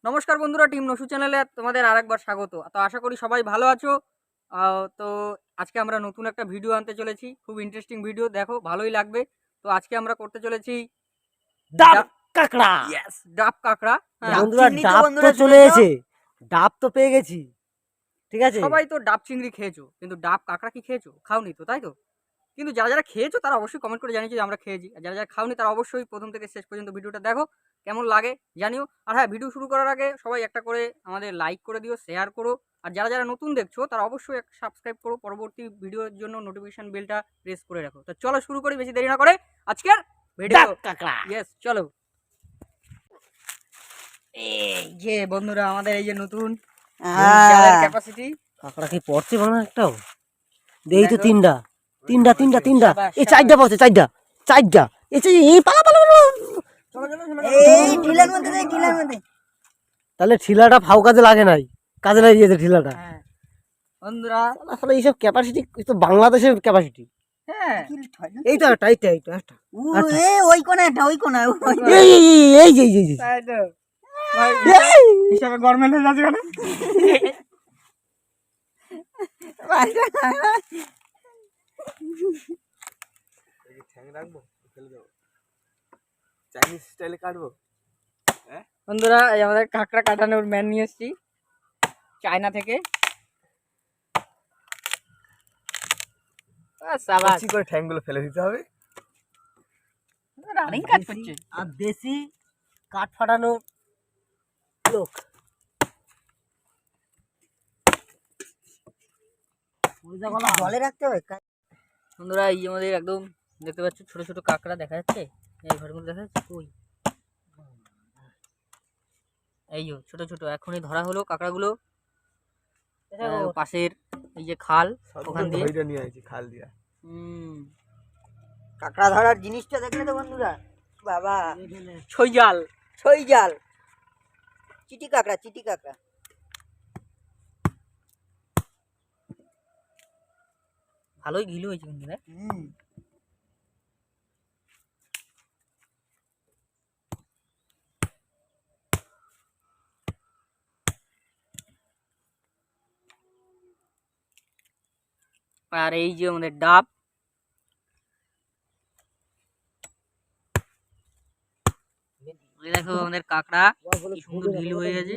নমস্কার বন্ধুরা, টিম নসু চ্যানেলে তোমাদের আরেকবার স্বাগত। তো আশা করি সবাই ভালো আছো। তো আজকে আমরা নতুন একটা ভিডিও আনতে চলেছি, খুব ইন্টারেস্টিং ভিডিও, দেখো ভালোই লাগবে। তো আজকে আমরা করতে চলেছি ডাব কাঁকড়া। ইয়েস, ডাব কাঁকড়া। হ্যাঁ বন্ধুরা ডাব তো চলে এসেছে, ডাব তো পেয়ে গেছি, ঠিক আছে। সবাই তো ডাব চিংড়ি খেয়েছো, কিন্তু ডাব কাঁকড়া কি খেয়েছো? খাওনি তো, তাই তো? কিন্তু যারা যারা খেয়েছো তারা অবশ্যই কমেন্ট করে জানিয়েছো যে আমরা খেয়েছি, আর যারা যারা খাওনি তারা অবশ্যই প্রথম থেকে শেষ পর্যন্ত ভিডিওটা দেখো, কেমন লাগে জানিও। আর হ্যাঁ, ভিডিও শুরু করার আগে সবাই একটা করে আমাদের লাইক করে দিও, শেয়ার করো। আর যারা যারা নতুন দেখছো তারা অবশ্যই একটা সাবস্ক্রাইব করো, পরবর্তী ভিডিওর জন্য নোটিফিকেশন বেলটা প্রেস করে রাখো। তো চলো শুরু করি, বেশি দেরি না করে আজকের ভিডিও। ডাব কাঁকড়া। ইয়েস, চলো। এই যে বন্ধুরা, আমাদের এই যে নতুন ক্যাপাসিটি কাঁকড়া কি পড়ছে বানা একটাও? দেই তো তিনটা তিনটা তিনটা তিনটা, এই চারটা পড়ছে, চারটা চারটা। এই পালা পালা পালা। এই ঢিলার মধ্যে দে, ঢিলার মধ্যে। তাহলে ঠিলাটা ফাউ কাজে লাগে নাই, কাজে লাগিয়েছে ঠিলাটা। হ্যাঁ বন্ধুরা, আসলে এইসব ক্যাপাসিটি তো বাংলাদেশের ক্যাপাসিটি। হ্যাঁ এই তো একটা, এইটা এইটা একটা। এ ওই কোণা একটা, ওই কোণা। এই এই এই এই এই এই তাই তো ভাই, হিসাবে গভর্নমেন্ট হয়ে যাচ্ছে কেন? চাইনিজ স্টাইলে কাটবো। বন্ধুরা, এই আমাদের কাঁকড়া কাটানোর ম্যান নিয়ে এসেছি চায়না থেকে। সাবাস, কচি করে ঠ্যাংগুলো ফেলে দিতে হবে। রানিং কাজ করছে। আর দেশি কাঠ ফাটানোর লোক। জলে রাখতে হবে। বন্ধুরা, এই আমাদের একদম দেখতে পাচ্ছ ছোট ছোট কাঁকড়া দেখা যাচ্ছে, এই ঘরের মধ্যে দেখা যাচ্ছে। কই এই যে ছোট ছোট এখনই ধরা হলো কাঁকড়াগুলো। পাশের এই যে খাল, ওখান দিয়ে ধইরা নিয়ে আইছি খাল দিয়া। কাঁকড়া ধরার জিনিসটা দেখলে তো বন্ধুরা, বাবা, ছই জাল। ছই জাল, চিটি কাঁকড়া, চিটি কাঁকড়া। ভালোই ঘিলু হয়েছে বন্ধুরা। আর এই যে আমাদের ডাব, এই দেখো আমাদের কাঁকড়া কি সুন্দর ঘিলু হয়ে গেছে।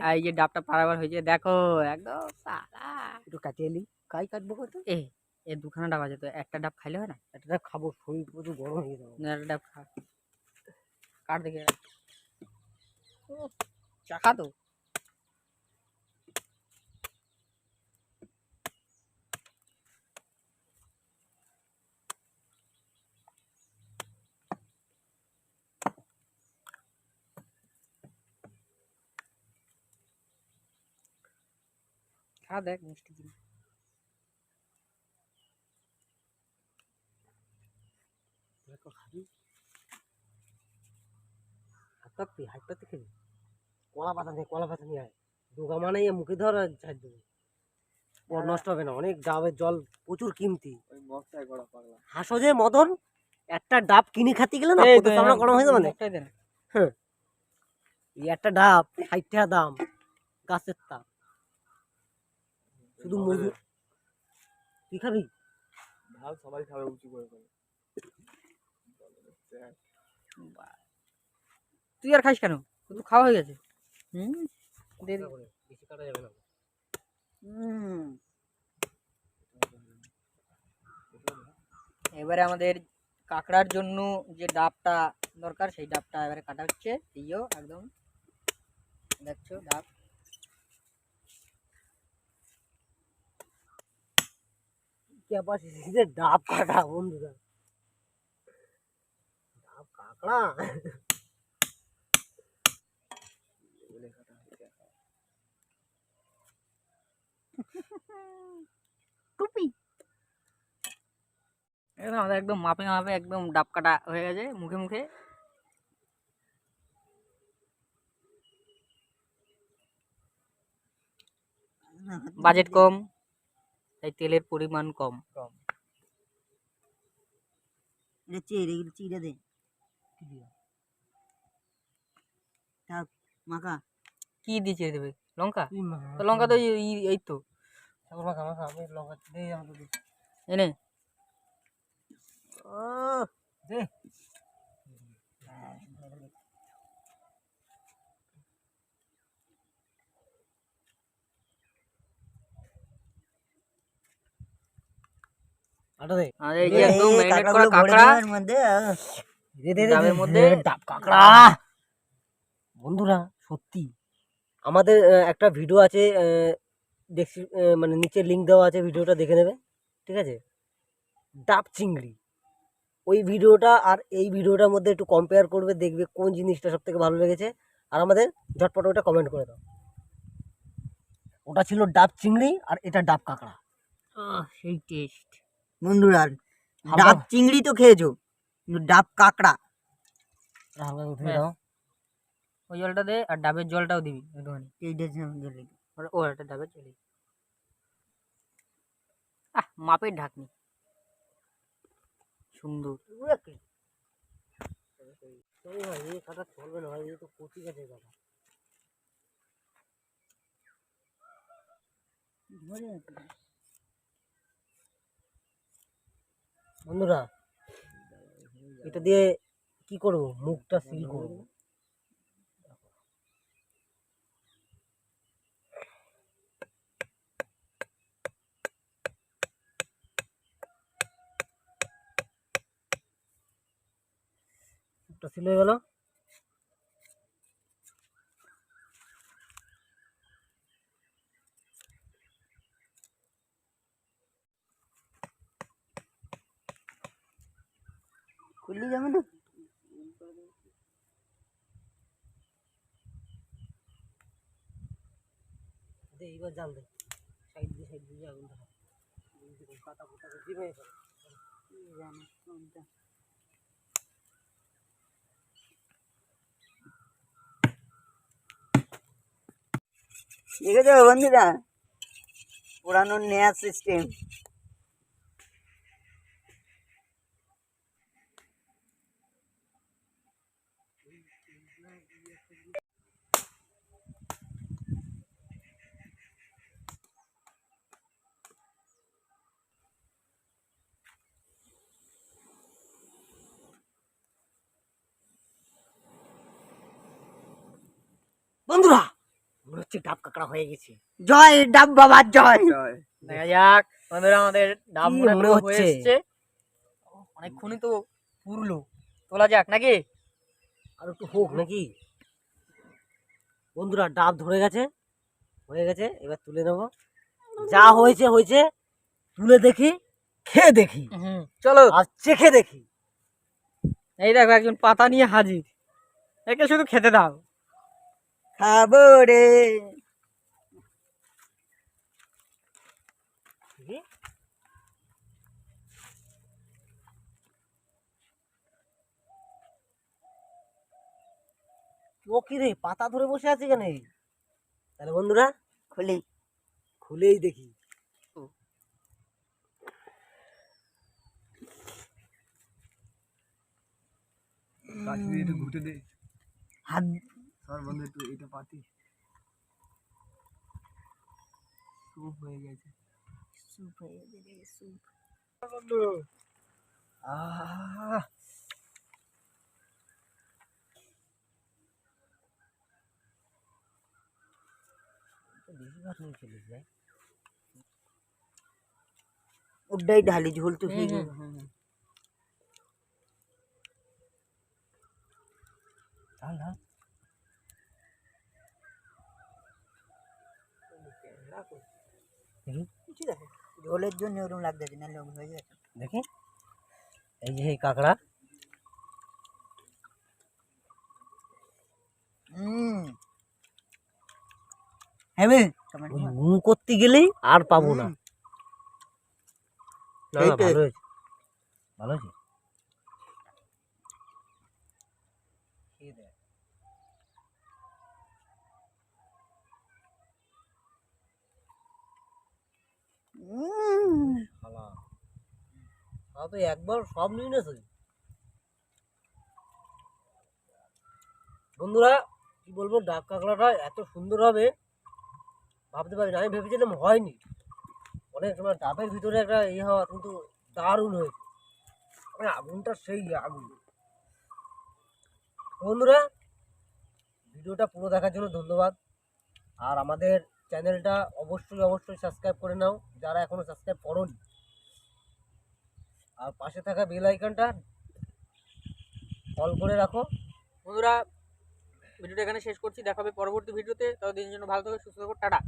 এই যে ডাবটা পারাবার হয়েছে, দেখো একদম সাদা। একটু কাটিয়ে এলি, কাই কাটবো কত? এ দুখানা ডাব আছে, তো একটা ডাব খাইলে হয় না? একটা ডাব খাবো, শরীর প্রচুর গরম হয়ে যাবে। না, একটা ডাব খা, কাট দেখে চাখা তো। খা দেখ মিষ্টি কি। খাবি হাত পাতবি, হাত পাততে খাবি। কলা পাতা নিয়ে, কলা পাতা নিয়ে আয়, ডোগা মানে মুখে ধর আর ঝাড় দেবে। ওর নষ্ট হবে না, অনেক ডাবের জল প্রচুর কিমতি। ওই মগটাই গড়া পাগলা। হাসো যে মদন, একটা ডাব কিনে খাতে গেলে না কত চামড়া গরম হয়ে যাবে না। হ্যাঁ, এই একটা ডাব 60 টাকা দাম, গাছের তাপ। শুধু মধু। তুই খাবি? ঢাল সবাই খাবে উঁচু করে করে। তুই আর খাইস কেন? তুই খাওয়া হয়ে গেছে। বেশি কাটা যাবে না। এবারে আমাদের কাঁকড়ার জন্য যে ডাবটা দরকার সেই ডাবটা এবারে কাটা হচ্ছে। এইও একদম দেখছো ডাব। ক্যাপাসিটিতে ডাব কাটা বন্ধুরা, ডাব কাঁকড়া। টুপি আমাদের একদম মাপে মাপে একদম ডাব কাটা হয়ে গেছে, মুখে মুখে। বাজেট কম, তাই তেলের পরিমাণ কম। চিড়ে দে। থাক মাখা। কি দিয়ে চেড়ে দেবে? লঙ্কা? তুই মা তো লঙ্কা তো এই তো ঠাকুর মাখা মাখা আমি লঙ্কা দে আমাকে দে। এনে। ও দে আটা দে আর এই যে একদম ম্যারিনেট করা কাঁকড়াগুলো ভরে কাঁকড়া দেওয়ার মধ্যে দে দে ডাবের মধ্যে। ডাব কাঁকড়া। বন্ধুরা সত্যি আমাদের একটা ভিডিও আছে, মানে নিচে লিংক দেওয়া আছে, ভিডিওটা দেখে নেবে, ঠিক আছে? ডাব চিংড়ি, ওই ভিডিওটা আর এই ভিডিওটার মধ্যে একটু কম্পেয়ার করবে, দেখবে কোন জিনিসটা সব থেকে ভালো লেগেছে, আর আমাদের ঝটপট ওটা কমেন্ট করে দাও। ওটা ছিল ডাব চিংড়ি আর এটা ডাব কাঁকড়া। সেই টেস্ট। বন্ধুরা হালকা- ডাব চিংড়ি তো খেয়েছো, কিন্তু ডাব কাঁকড়া হালকা উঠে ব্যাস। দাও। ওই জলটা দে আর ডাবের জলটাও দিবি একটুখানি। এইটা জলে ও একটা ডাবের জলই। মাপের ঢাকনি। সুন্দর। এই কাঁটা চলবে না ভাই, এই তো কচি গাছের কাঁটা। বন্ধুরা এটা দিয়ে কি করব, মুখটা সিল করব। মুখটা সিল হয়ে গেল। খুললি যাবে না। দে এবার জাল দে, সাইড দিয়ে আগুন ধরা, পাতা পোতা দিবে। দেখেছো বন্ধুরা, পোড়ানোর নেয়ার সিস্টেম। বন্ধুরা মনে হচ্ছে ডাব কাঁকড়া হয়ে গেছে। জয় ডাব বাবার জয়। জয়। দেখা যাক বন্ধুরা, আমাদের ডাব কি মনে মনে হয়ে হচ্ছে? এসছে। অনেকক্ষণই তো পুরলো, তোলা যাক নাকি? আর একটু হোক নাকি? বন্ধুরা ডাব ধরে গেছে, হয়ে গেছে, এবার তুলে নেব। যা হয়েছে হয়েছে, তুলে দেখি, খেয়ে দেখি, চলো। আর চেখে দেখি। এই দেখো একজন পাতা নিয়ে হাজির, একে শুধু খেতে দাও। খাবো রে। দেখি। ও কি রে, পাতা ধরে বসে আছে কেন? তাহলে বন্ধুরা খুলি। খুলেই দেখি। কাছে দিয়ে একটু ঘুটে দে। হাত সর বন্ধু, একটু এটা পাতি স্যুপ হয়ে গেছে স্যুপ হয়ে গেছে, স্যুপ। বন্ধু। আহ বেশি ভাত নিয়ে চলিস ভাই। ওটাই ঢালি, ঝোল তো হুম, ফিরে। হুম, হুম। ঢাল ঢাল। দেখি ঠিক আছে, ঝোলের জন্য ওরকম লাগতেছে, নাহলে ওরকম হয়ে যাবে। দেখি, এই যে এই কাঁকড়া। হবে ওই গুম করতে গেলেই আর পাবো না। না না, এইটাই। ভালো হয়েছে, ভালো হয়েছে। খেয়ে দেখ। শালা, তাও তো একবার সব নিয়ে নেছে। বন্ধুরা কি বলবো, ডাব কাঁকড়াটা এত সুন্দর হবে ভাবতে পারি না। আমি ভেবেছিলাম হয়নি, অনেক সময় ডাবের ভিতরে একটা ইয়ে হওয়া, কিন্তু দারুণ হয়েছে, মানে আগুনটা সেই আগুন। বন্ধুরা, ভিডিওটা পুরো দেখার জন্য ধন্যবাদ। আর আমাদের চ্যানেলটা অবশ্যই অবশ্যই সাবস্ক্রাইব করে নাও যারা এখনও সাবস্ক্রাইব করোনি, আর পাশে থাকা বেল আইকনটা অল করে রাখো। বন্ধুরা, ভিডিওটা এখানে শেষ করছি, দেখা হবে পরবর্তী ভিডিওতে। ততদিনের জন্য ভালো থাকো, সুস্থ থাকো, টাটা।